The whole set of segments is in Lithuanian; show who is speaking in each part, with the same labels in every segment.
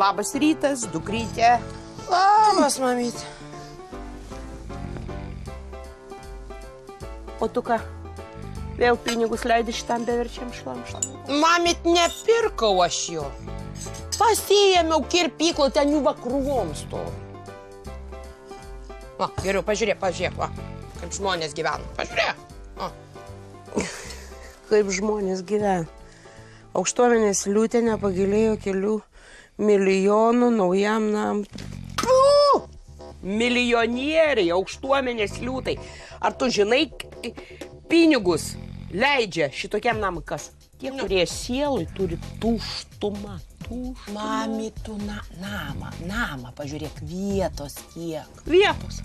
Speaker 1: Labas rytas, dukrytė.
Speaker 2: Labas, mamytė.
Speaker 1: O tu ką? Vėl pinigus leidi šitam beverčiam šlamštam?
Speaker 2: Mamyt, nepirkau aš jo. Pasiėmiau kirpyklą, ten jų vakrūvom stovi. O, geriau, pažiūrėk, va, kaip žmonės gyvena. Pažiūrėk.
Speaker 1: Kaip žmonės gyvena. Aukštuomenės liūtė nepagilėjo kelių milijonų naujam nam. Milijonieriai, aukštuomenės liūtai. Ar tu žinai, pinigus leidžia šitokiam namui kas? Tie, kurie sielai turi tuštumą.
Speaker 2: Mami, tu namą, pažiūrėk, vietos kiek.
Speaker 1: Vietos.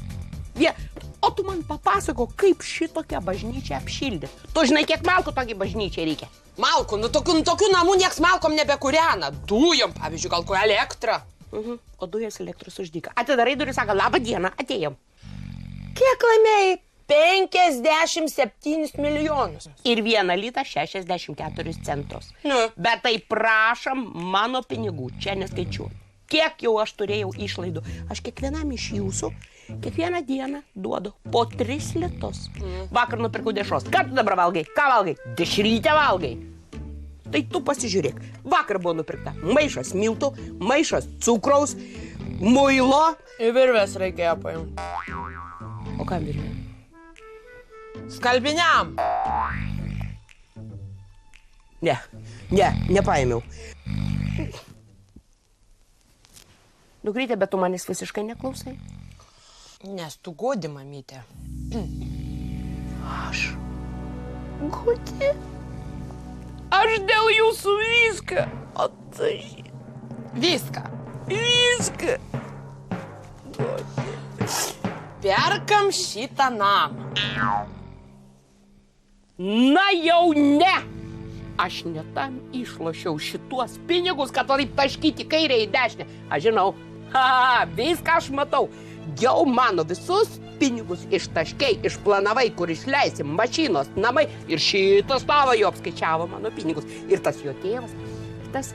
Speaker 1: O tu man papasako, kaip šitokią bažnyčią apšildė. Tu žinai, kiek malkų tokiai bažnyčiai reikia?
Speaker 2: Malkų, tokių namų nieks malkom nebekūrena. Dujom, pavyzdžiui, gal kur elektrą.
Speaker 1: O dujas elektros uždyka. Atidarai duris, sako, labą dieną, atėjom.
Speaker 2: Kiek laimėjai? 57 milijonus.
Speaker 1: Ir 1 litą 64 centus.
Speaker 2: Nu.
Speaker 1: Bet tai prašom mano pinigų, čia neskaičiuoju. Kiek jau aš turėjau išlaidų. Aš kiekvienam iš jūsų, kiekvieną dieną duodu po 3 litus. Vakar nupirkau dešros. Ką tu dabar valgai? Ką valgai? Dešrytę valgai. Tai tu pasižiūrėk. Vakar buvo nupirkta maišas miltų, maišas cukraus, muilo.
Speaker 2: Ir virvės reikėjo paimti.
Speaker 1: O kam virvė?
Speaker 2: Skalbiniam.
Speaker 1: Nepaėmiau. Dukrytė, bet tu manęs visiškai neklausai.
Speaker 2: Nes tu godi, mamytė.
Speaker 1: Aš godi? Aš dėl jūsų viską. O tai...
Speaker 2: Viską.
Speaker 1: Godi.
Speaker 2: Perkam šitą namą.
Speaker 1: Na jau ne! Aš netam išlošiau šituos pinigus, kad taip taškyti kairę į dešinę. Aš žinau, viską aš matau. Jau mano visus pinigus ištaškiai, išplanavai, kur išleisim, mašinos, namai. Ir šitas tavo jau apskaičiavo mano pinigus. Ir tas jo tėvas, ir tas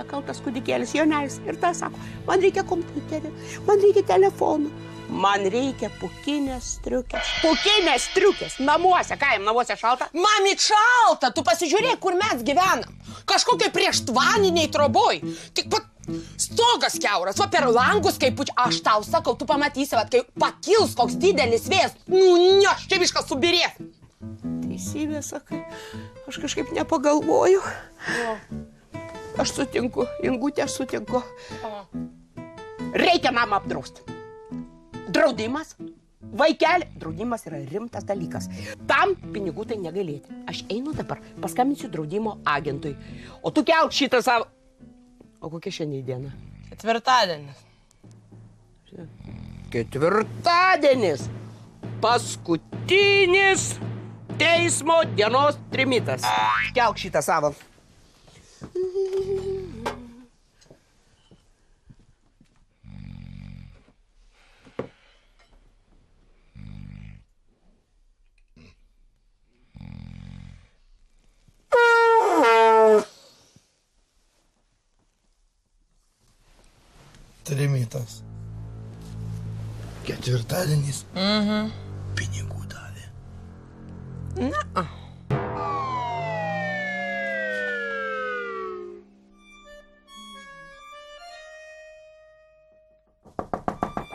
Speaker 1: kaltas kūdikėlis Jonelis. Ir tas sako, man reikia kompiuterį, man reikia telefonų. Man reikia pukinės striukės. Namuose, ką jam namuose šalta?
Speaker 2: Mami, šalta, tu pasižiūrėk, kur mes gyvenam. Kažkokiai prieštvaniniai troboj. Tik pat stogas kiauras, va per langus, kaip pučia. Aš tau sakau, tu pamatysi, va, kai pakils koks didelis vėjas. Aš čia viskas subirės.
Speaker 1: Teisybė, sakai, aš kažkaip nepagalvoju. Aš sutinku, Ingutė, aš sutinku. Reikia namą apdrausti. Draudimas, vaikeli, draudimas yra rimtas dalykas. Tam pinigų tai negalėti. Aš einu dabar, paskambinsiu draudimo agentui. O tu kelk šitą savo... O kokia šiandien diena?
Speaker 2: Ketvirtadienis.
Speaker 1: Ketvirtadienis. Paskutinis teismo dienos trimitas. Kelk šitą savo.
Speaker 3: Trimitas. Ketvirtadienis. Pinigų davė.
Speaker 2: Na.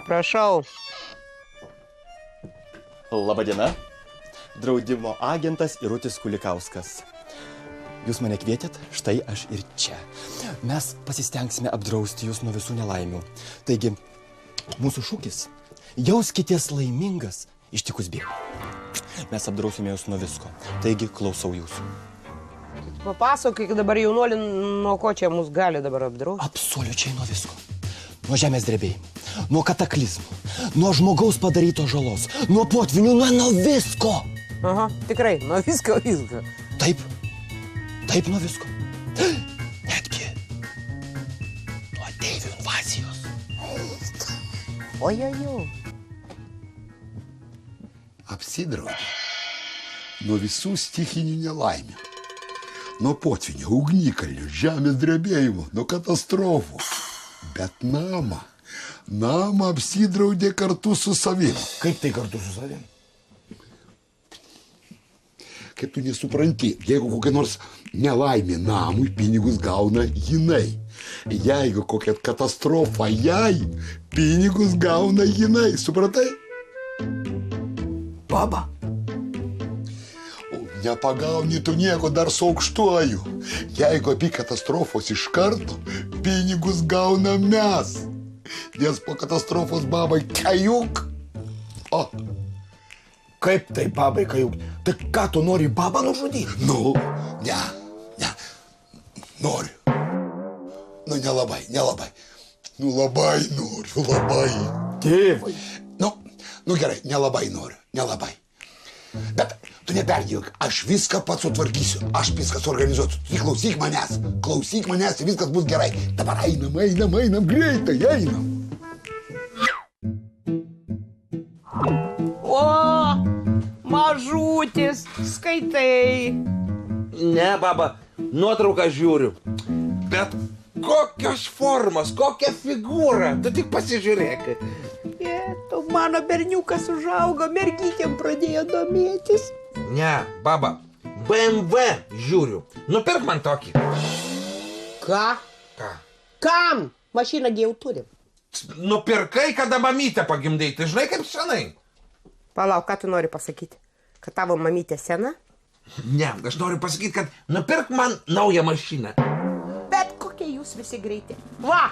Speaker 1: Prašau.
Speaker 4: Labadiena. Draudimo agentas Irutis Kulikauskas. Jūs mane kvietėt, štai aš ir čia. Mes pasistengsime apdrausti jūs nuo visų nelaimių. Taigi, mūsų šūkis – jauskitės laimingas ištikus bėdai. Mes apdrausime jūs nuo visko. Taigi, klausau jūsų.
Speaker 1: Papasakai, dabar jaunuolį, nuo ko čia mus gali dabar apdrausti?
Speaker 4: Absoliučiai nuo visko. Nuo žemės drebėjimų, nuo kataklizmų, nuo žmogaus padarytos žalos, nuo potvinių, nuo visko.
Speaker 1: Aha, tikrai, nuo visko.
Speaker 4: Taip, nuo visko. Netgi nuo ateivių invazijos.
Speaker 1: Ojojau.
Speaker 3: Apsidraudė nuo visų stichinių nelaimių. Nuo potvinių, ugnikalnių, žemės drebėjimų, nuo katastrofų. Bet namą apsidraudė kartu su savim.
Speaker 5: Kaip tai kartu su savim?
Speaker 3: Kaip tu nesupranti, jeigu kokia nors nelaimė namui, pinigus gauna jinai. Jeigu kokia katastrofa jai, pinigus gauna jinai. Supratai?
Speaker 5: Baba.
Speaker 3: O nepagauni tu nieko dar su aukštuoju. Jeigu apie katastrofos iš karto, pinigus gauna mes. Nes po katastrofos babai kajuk. O.
Speaker 5: Kaip tai, babai, kajuk? Tai ką tu nori babą nužudyti?
Speaker 3: Nu, ne. Noriu. Nu, nelabai. Nu, labai noriu, labai.
Speaker 5: Tėvai.
Speaker 3: Nu gerai, nelabai noriu. Bet tu neperdėjok, aš viską pats sutvarkysiu, aš viską suorganizuosiu. Tu klausyk manęs ir viskas bus gerai. Dabar einam, greitai, einam.
Speaker 1: O, mažutis, skaitai.
Speaker 6: Ne, baba, nuotrauką žiūriu. Bet kokios formos, kokia figūra, tu tik pasižiūrėk.
Speaker 1: Tu mano berniukas užaugo, mergytėm pradėjo domėtis.
Speaker 6: Ne, baba, BMW žiūriu. Nupirk man tokį.
Speaker 1: Ką?
Speaker 6: Ką?
Speaker 1: Kam? Mašiną gi jau turim.
Speaker 6: Nupirkai, kada mamytę pagimdai, tai žinai kaip senai.
Speaker 1: Palauk, ką tu nori pasakyti? Kad tavo mamytė sena?
Speaker 6: Ne, aš noriu pasakyti, kad nupirk man naują mašiną.
Speaker 1: Bet kokie jūs visi greiti. Va!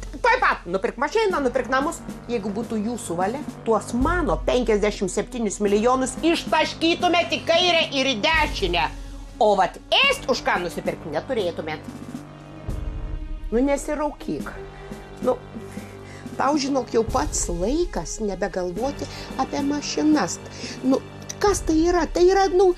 Speaker 1: Taip pat, nupirk mašiną, nupirk namus. Jeigu būtų jūsų valia, tuos mano 57 milijonus ištaškytumėt į kairę ir į dešinę. O vat ėst už ką nusipirkti neturėtumėt. Nu, nesiraukyk. Nu, tau žinok, jau pats laikas nebegalvoti apie mašinas. Nu, kas tai yra? Tai yra, nu,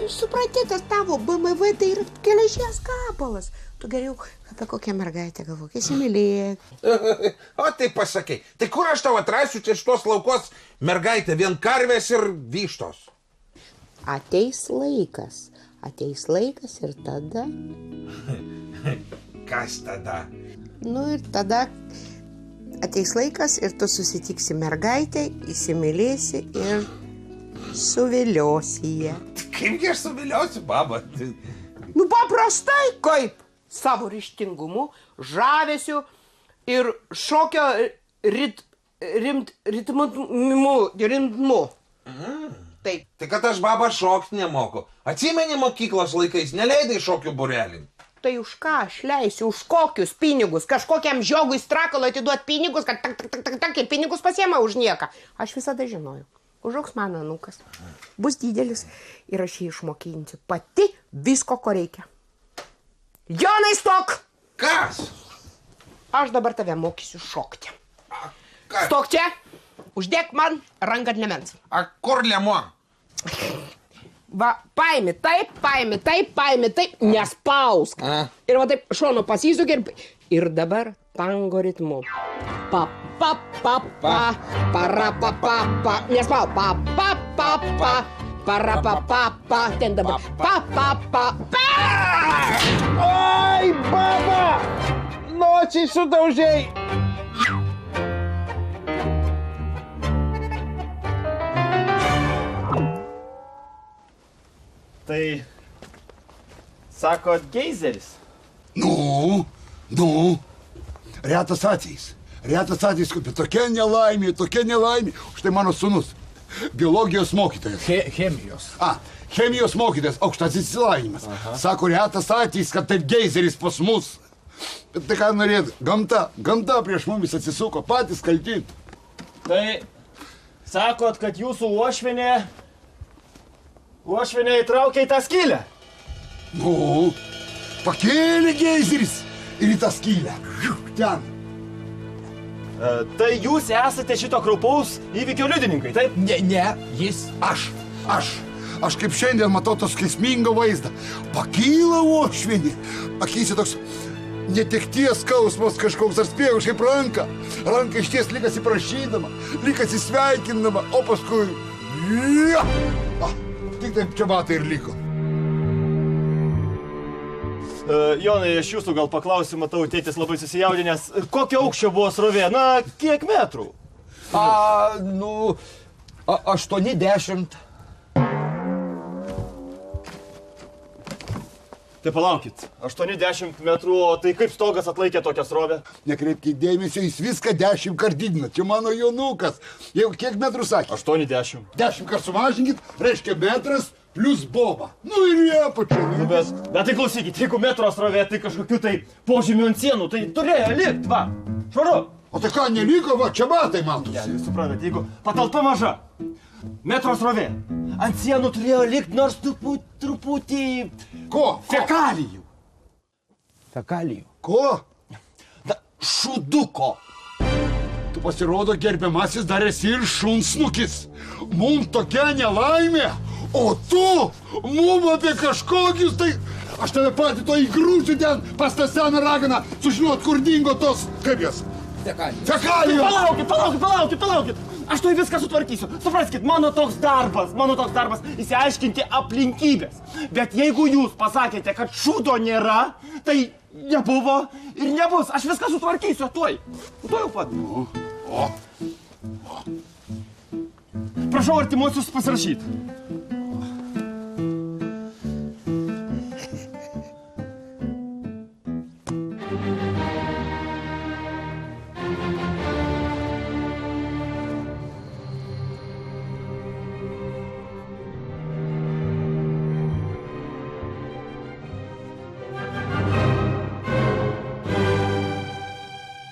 Speaker 1: supranti, tas tavo BMW, tai yra geležies gabalas. Tu geriau apie kokią mergaitę galvok, įsimylėk.
Speaker 6: O tai pasakai, tai kur aš tau atrasiu čia šitos laukos mergaitę, vien karvės ir vištos?
Speaker 1: Ateis laikas ir tada.
Speaker 6: Kas tada?
Speaker 1: Nu ir tada ateis laikas ir tu susitiksi mergaitę, įsimylėsi ir suviliosi ją.
Speaker 6: Kaipgi aš suviliosiu, baba?
Speaker 1: Nu paprastai kaip? Savo ryžtingumu, žavesiu ir šokio ritmu. Taip.
Speaker 6: Tai kad aš, baba, šokti nemoku. Atsimeni mokyklos laikais, neleidai šokių būrelį.
Speaker 1: Tai už ką aš leisiu, už kokius pinigus? Kažkokiam žiogui strakalo atiduot pinigus, kad tak ir pinigus pasiema už nieką. Aš visada žinojau. Užaugs mano anūkas. Bus didelis ir aš jį išmokinsiu. Pati visko, ko reikia. Jonai, stok!
Speaker 6: Kas?
Speaker 1: Aš dabar tave mokysiu šokti.
Speaker 6: Kas?
Speaker 1: Stok čia, uždėk man ranką ant liemens.
Speaker 6: A kur liemo?
Speaker 1: Va, paimi taip, nespausk. Ir va taip šonu pasisuk ir dabar tango ritmu. Pa, pa, pa, pa, para, pa, pa, pa, nespauk, pa, pa, pa, pa, para, pa, pa, pa, ten dabar, pa, pa, pa, pa.
Speaker 6: Ai, baba! Nočiai sudaužiai!
Speaker 7: Tai, sakot, geizeris?
Speaker 3: Nu, retas atvejis, bet tokia nelaimė. Štai mano sūnus, biologijos mokytojas.
Speaker 7: Chemijos.
Speaker 3: Chemijos mokytojas, aukštasis išsilavinimas. Sako, retas atvejis, kad taip geizeris pas mus. Bet tai ką norėt, gamta prieš mumis atsisuko, patys kalti.
Speaker 7: Tai, sakot, kad jūsų uošvienė įtraukė į tą skylę?
Speaker 3: Nu, pakėlė geizeris ir į tą skylę. Ten.
Speaker 7: Tai jūs esate šito kraupaus įvykio liudininkai, taip?
Speaker 5: Ne, jis.
Speaker 3: Aš kaip šiandien matau tos skausmingą vaizdą. Pakyla uošvienė. Akyse toks netekties skausmas kažkoks, ar spėjo kažkaip ranką. Ranką išties lyg atsiprašydama, lyg atsisveikindama, o paskui... Tik taip čia batai ir liko.
Speaker 7: Jonai, aš jūsų gal paklausiu, matau, tėtis labai susijaudinęs. Kokio aukščio buvo srovė? Na, kiek metrų?
Speaker 5: 80.
Speaker 7: Tai palaukit, 80 metrų, o tai kaip stogas atlaikė tokią srovę?
Speaker 3: Nekreipkite dėmesio, jis viską 10 kart didina. Čia mano Jonukas. Jau kiek metrų sakė?
Speaker 7: 80.
Speaker 3: 10 kart sumažinkit, reiškia metras plus boba. Nu ir jie pačiu.
Speaker 7: Bet tai klausykit, jeigu metro srovė, tai kažkokiu tai požymių ant sienų, tai turėjo likt, va. Švaru.
Speaker 3: O tai ką neliko, va, čia matai matosi.
Speaker 7: Ja, jūs suprantate, jeigu patalpa maža, metro srovė, ant sienų turėjo likt nors truputį...
Speaker 3: Ko?
Speaker 7: Fekalijų.
Speaker 5: Fekalijų.
Speaker 3: Ko?
Speaker 7: Šuduko.
Speaker 3: Tu pasirodo, gerbiamasis, dar esi ir šunsnukis. Mum tokia nelaimė, o tu mum apie kažkokius tai... Aš tave patį to įgrūsiu ten pas tą seną raganą, sužinot, kur dingo tos... Kaip jas? Fekalijos.
Speaker 7: Palaukit. Aš tuoj viską sutvarkysiu. Supraskit, mano toks darbas, įsiaiškinti aplinkybės. Bet jeigu jūs pasakėte, kad šūdo nėra, tai nebuvo ir nebus. Aš viską sutvarkysiu, tuoj. Tuoj jau pat. Prašau artimuosius pasirašyti.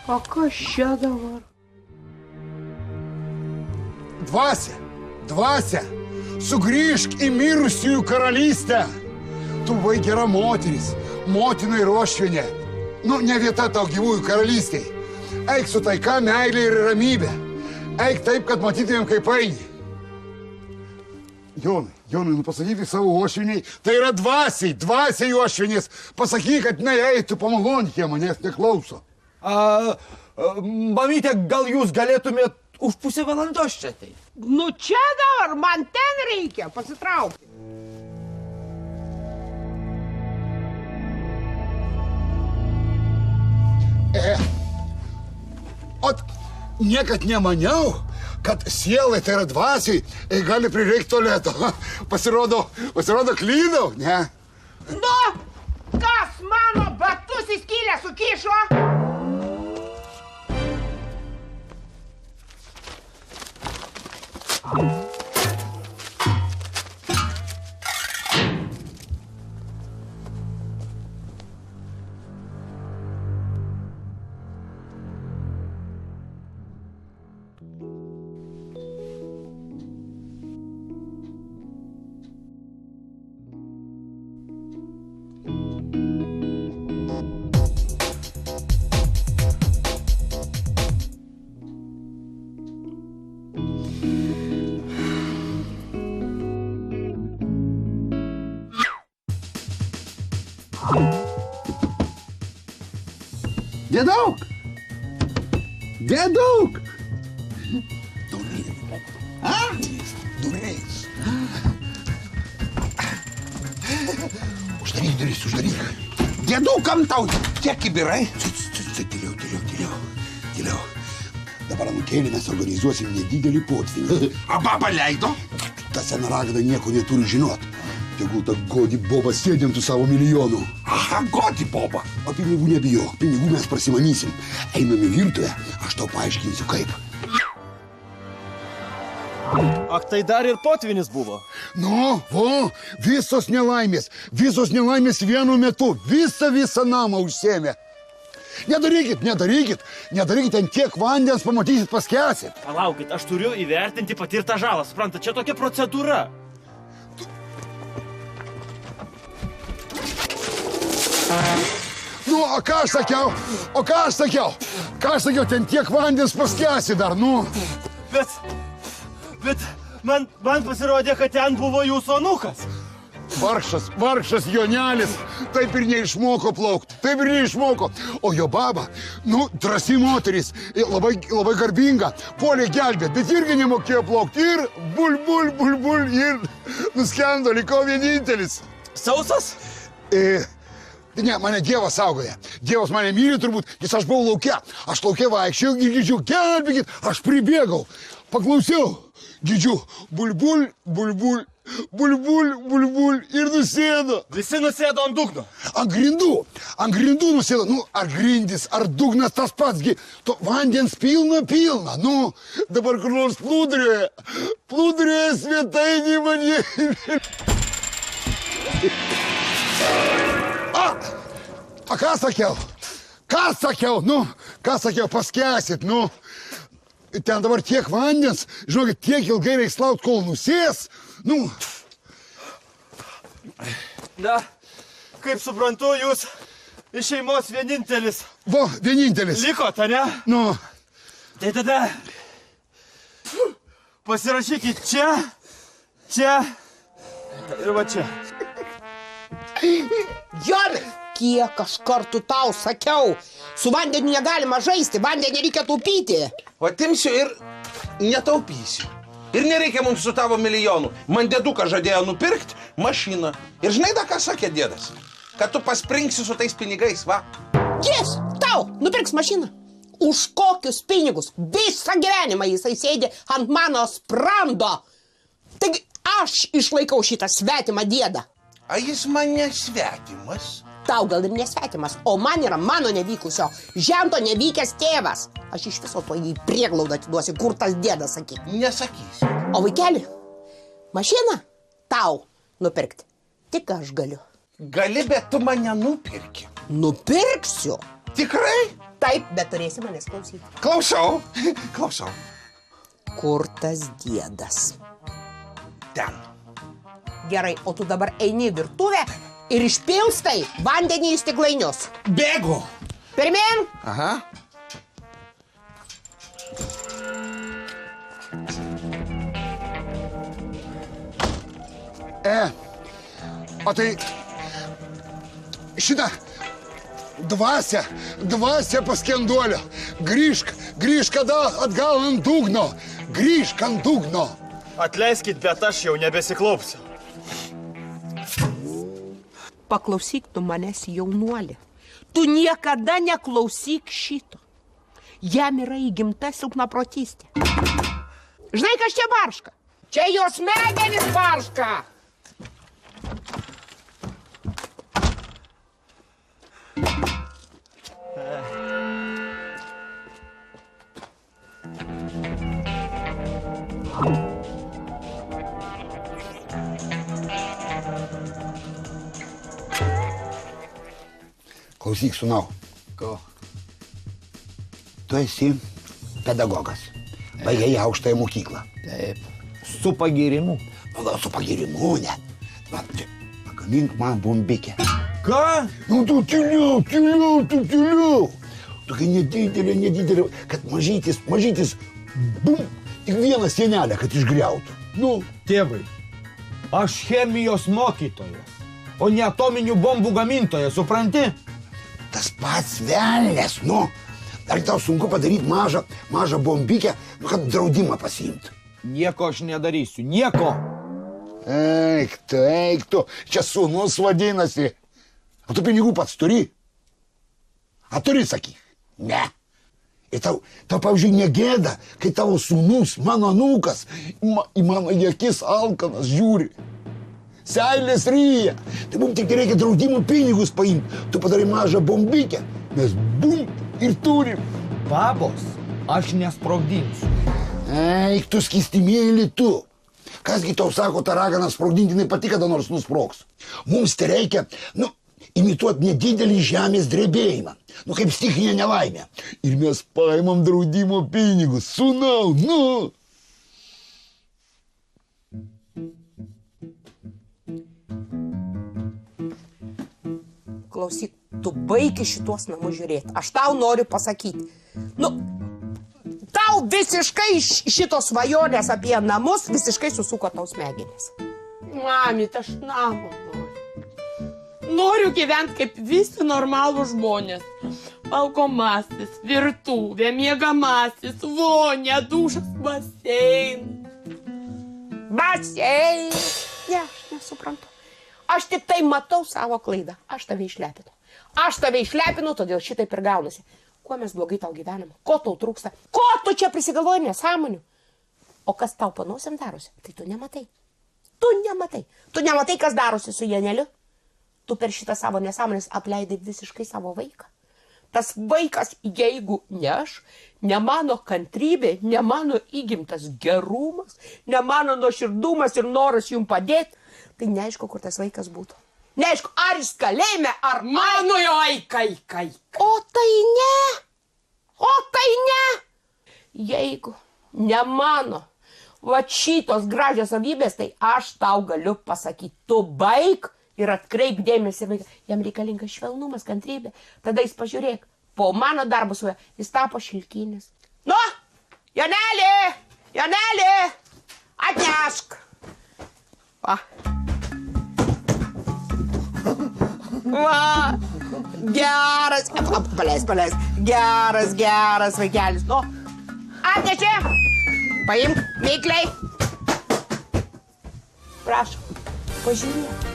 Speaker 1: O kas čia dabar?
Speaker 3: Dvasia, sugrįžk į mirusiųjų karalystę. Tu buvai gera moteris, motina ir uošvienė. Nu, ne vieta tau gyvųjų karalystiai. Eik su taika, meilė ir ramybė. Eik taip, kad matytumėm, kaip eini. Jonai, nu pasakyk savo uošviniai, tai yra dvasiai uošvinės. Pasakyk, kad eitų pamalonti, jie manęs neklauso.
Speaker 5: Mamytė, gal jūs galėtumėt už pusę valandos čia tai?
Speaker 1: Nu čia dabar, man ten reikia pasitraukti.
Speaker 3: Ot, niekad nemaniau, kad sielai, tai yra dvasiai, gali prireikti tualeto. Pasirodo, klydau, ne?
Speaker 1: Nu, kas mano batus į skylę sukišo?
Speaker 3: Dėdaug! Durės. Uždaryk duris, uždaryk.
Speaker 6: Dėdau, kam tau tie kibirai?
Speaker 3: Tyliau. Dabar anūkėlį mes organizuosim nedidelį potvinį.
Speaker 6: A baba leido?
Speaker 3: Ta sena ragana nieko neturi žinot. Tegul ta godi boba sėdintų savo milijonų.
Speaker 6: Aha, godi boba.
Speaker 3: O pinigų nebijok, pinigų mes prasimanysim. Einam į virtuvę, aš tau paaiškinsiu kaip.
Speaker 7: Ak, tai dar ir potvinis buvo.
Speaker 3: Nu, visos nelaimės vienu metu, visą namą užsėmė. Nedarykit, ten tiek vandens pamatysit paskęsit.
Speaker 7: Palaukit, aš turiu įvertinti patirtą žalą, suprantat, čia tokia procedūra.
Speaker 3: Nu, o ką aš sakiau, ten tiek vandens paskęsi dar, nu.
Speaker 7: Bet man pasirodė, kad ten buvo jūsų anūkas.
Speaker 3: Vargšas Jonelis, taip ir neišmoko plaukti, O jo baba, drąsi moteris, labai garbinga, puolė gelbėt, bet irgi nemokėjo plaukti. Ir bul, ir nuskendo, liko vienintelis.
Speaker 7: Sausas?
Speaker 3: Ne, mane Dievas saugoja. Dievas mane myli turbūt, nes aš buvau laukia. Aš laukia vaikščiau ir girdžiu, gelbėkit, aš pribėgau. Paklausiau, girdžiu, bulbul, bulbul, bulbul, bulbul ir nusėdo.
Speaker 7: Visi nusėdo ant dugno.
Speaker 3: Ant grindų nusėdo. Nu, ar grindis, ar dugnas tas patsgi. To vandens pilna. Nu, dabar kur nors plūdrioje svetainį mane. A ką sakiau? Nu, ką sakiau, paskęsit, nu. Ten dabar tiek vandens, žinokit, tiek ilgai reiks laukt, kol nusės. Nu.
Speaker 7: Na, kaip suprantu, jūs iš šeimos vienintelis.
Speaker 3: Vienintelis.
Speaker 7: Likot, ne?
Speaker 3: Nu.
Speaker 7: Tai tada pasirašykit čia ir va čia.
Speaker 2: Jonai, kiek aš kartų tau sakiau, su vandeniu negalima žaisti, vandenį reikia taupyti.
Speaker 6: O atimsiu ir netaupysiu. Ir nereikia mums su tavo milijonų. Man dėduką žadėjo nupirkti mašiną. Ir žinai, da ką sakė dėdas? Kad tu paspringsi su tais pinigais, va.
Speaker 2: Jis tau nupirks mašiną. Už kokius pinigus? Visą gyvenimą jisai sėdi ant mano sprando. Taigi aš išlaikau šitą svetimą dėdą.
Speaker 6: A jis man nesvetimas.
Speaker 2: Tau gal ir nesvetimas, o man yra mano nevykusio, žento nevykęs tėvas. Aš iš viso to jį prieglaudą atiduosiu, kur tas dėdas, sakyk.
Speaker 6: Nesakysiu.
Speaker 2: O vaikeli, mašiną tau nupirkti tik aš galiu.
Speaker 6: Gali, bet tu mane nupirki.
Speaker 2: Nupirksiu?
Speaker 6: Tikrai?
Speaker 2: Taip, bet turėsi manęs klausyti.
Speaker 6: Klausau.
Speaker 2: Kur tas dėdas?
Speaker 6: Ten.
Speaker 2: Gerai, o tu dabar eini į virtuvę ir išpilstai vandenį į stiklainius.
Speaker 6: Bėgu.
Speaker 2: Pirmyn.
Speaker 6: Aha.
Speaker 3: O tai šitą dvasia paskenduolio. Grįžk kada atgal ant dugno. Grįžk ant dugno.
Speaker 7: Atleiskit, bet aš jau nebesiklaupsiu.
Speaker 1: Paklausyk tu manęs, jaunuolį. Tu niekada neklausyk šito. Jam yra įgimta silpnaprotystė. Žinai, kas čia barška?
Speaker 2: Čia jos smegenys barška.
Speaker 3: Klausyk, sūnau.
Speaker 5: Ko?
Speaker 3: Tu esi pedagogas. Baigei aukštąją mokyklą.
Speaker 5: Taip. Su pagirimu.
Speaker 3: Nu, su pagirimu, ne. Va, čia, pagamink man bombikę.
Speaker 5: Ką?
Speaker 3: Nu, tu tyliau. Tokia nedidelė, kad mažytis, bum, tik vieną sienelę, kad išgriautų. Nu.
Speaker 5: Tėvai, aš chemijos mokytojas, o ne atominių bombų gamintojas, supranti?
Speaker 3: Tas pats velnės, nu. Ar tau sunku padaryti mažą bombikę, nu, kad draudimą pasiimti?
Speaker 5: Nieko aš nedarysiu, nieko.
Speaker 3: Eik tu, čia sūnus vadinasi. O tu pinigų pats turi? A turi, sakyk? Ne. Ir tau, pavyzdžiui, negėda, kai tavo sūnus, mano anūkas, į mano akis alkanas žiūri. Seilės ryja. Tai mums tik reikia draudimų pinigus paimti. Tu padarai mažą bombikę, mes bum ir turim.
Speaker 5: Babos, aš nesprogdinsiu.
Speaker 3: Eik, tu skystimėlį tu. Kasgi tau sako, tą raganą sprogdinti, jinai pati kada nors nusprogs. Mums tai reikia, imituoti nedidelį žemės drebėjimą. Kaip stichinė nelaimė. Ir mes paimam draudimo pinigus. Sūnau, nu.
Speaker 2: Klausyk, tu baigi šitos namus žiūrėti. Aš tau noriu pasakyti. Tau visiškai šitos svajonės apie namus visiškai susuko tau smegenys.
Speaker 1: Mamyt, aš namo noriu. Noriu gyventi kaip visi normalūs žmonės. Valgomasis, virtuvė, miegamasis, vonė, dušas, baseinas.
Speaker 2: Baseinas. Ne, aš nesuprantu. Aš tik tai matau savo klaidą. Aš tave išlepinu.
Speaker 1: Aš tave išlepinu, todėl šitaip ir gaunasi. Kuo mes blogai tau gyvenam? Ko tau trūksta? Ko tu čia prisigalvoji nesąmonių? O kas tau panausim darosi? Tai tu nematai. Tu nematai. Tu nematai, kas darosi su Janeliu? Tu per šitą savo nesąmonės apleidai visiškai savo vaiką. Tas vaikas, jeigu ne aš, ne mano kantrybė, ne mano įgimtas gerumas, ne mano nuoširdumas ir noras jums padėti, tai neaišku, kur tas vaikas būtų. Neaišku, ar jis kalėjime, ar mano jo kai. O tai ne. O tai ne. Jeigu ne mano, va šitos gražios savybės, tai aš tau galiu pasakyti, tu baik ir atkreip dėmesį vaiką. Jam reikalinga švelnumas, kantrybė. Tada jis pažiūrėk, po mano darbo su juo, jis tapo šilkinis. Nu, Janelė, atnešk. Va. Va, geras, paleis, geras vaikelis. Nu, atnešė, paimk, veikliai. Prašau, pažiūrėk.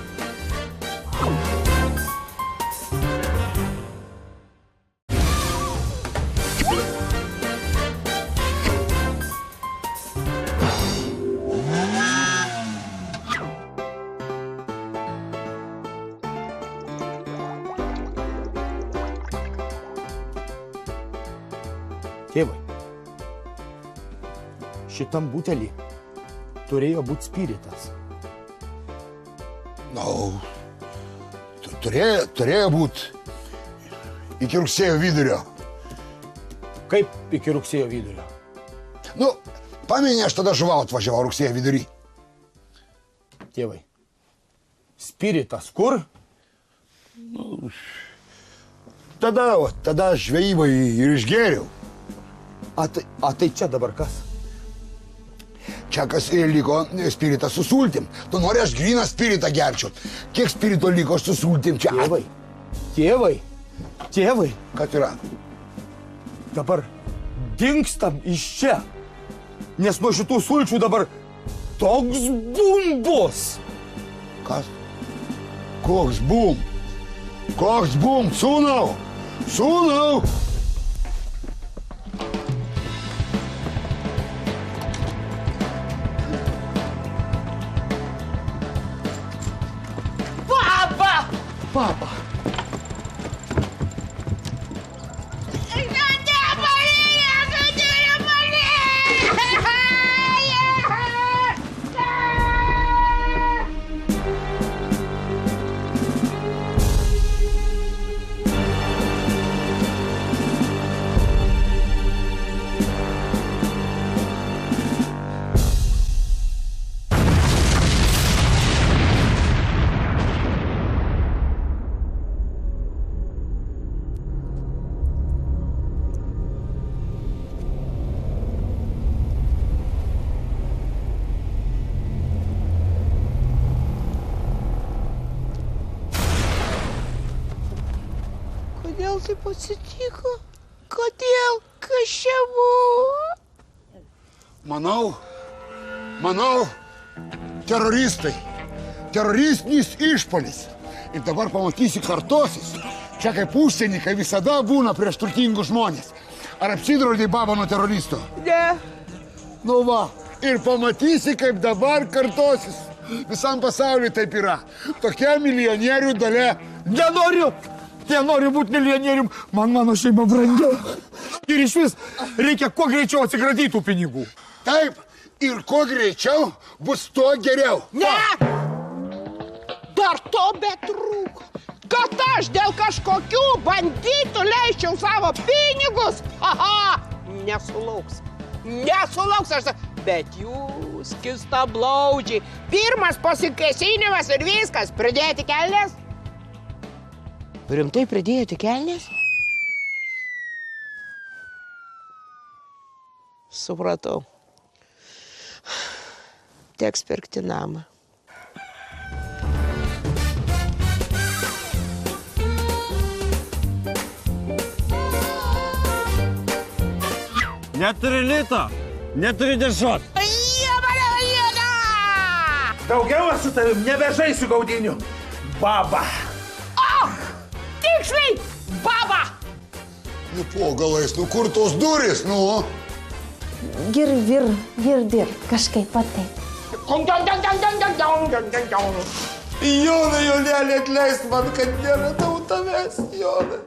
Speaker 5: Tėvai, šitam butelį turėjo būti spiritas.
Speaker 3: Turėjo būti iki rugsėjo vidurio.
Speaker 5: Kaip iki rugsėjo vidurio?
Speaker 3: Pameni, aš tada žuvaut važiavau rugsėjo vidury.
Speaker 5: Tėvai, spiritas kur?
Speaker 3: Tada žvejybai ir išgėriau.
Speaker 5: A tai čia dabar kas?
Speaker 3: Čia kas ir liko spiritas su sultim. Tu nori, aš gryną spiritą gerčiau. Kiek spirito liko su sultim čia?
Speaker 5: Tėvai.
Speaker 3: Kas yra?
Speaker 5: Dabar dingstam iš čia. Nes nuo šitų sulčių dabar toks bumbos.
Speaker 3: Kas? Koks bum? Koks bum? Sūnau!
Speaker 1: Papa! Kodėl taip atsitiko? Kodėl? Kas čia buvo?
Speaker 3: Manau, teroristai. Teroristinis išpuolis. Ir dabar pamatysi kartosis. Čia kaip užsienį, kai visada būna prieš turtingus žmonės. Ar apsidraudai baba nuo teroristų?
Speaker 1: Ne.
Speaker 3: Nu va, ir pamatysi, kaip dabar kartosis. Visam pasauliu taip yra. Tokia milijonierių dalia.
Speaker 5: Nenoriu būti milijonierium, mano šeima brangiau. Ir iš vis reikia kuo greičiau atsikratyti tų pinigų.
Speaker 3: Taip, ir kuo greičiau bus tuo geriau.
Speaker 1: Ne! Dar to betrūko, kad aš dėl kažkokių bandytų leisčiau savo pinigus. Aha! Nesulauks aš. Bet jūs, skystablaudžiai, pirmas pasikėsinimas ir viskas, pridėti kelnes? Rimtai pridėjote kelnes? Supratau. Teks pirkti namą.
Speaker 7: Neturi lito, neturi dešot. Daugiau aš su tavim nebežaisiu gaudinių. Baba.
Speaker 1: Tik tiksliai, baba.
Speaker 3: Nu, po galais, nu kur tos durys, nu?
Speaker 8: Girdir, kažkaip taip.
Speaker 5: Jonai, Jonelė, atleisk man, kad neradau tavęs, Jonai.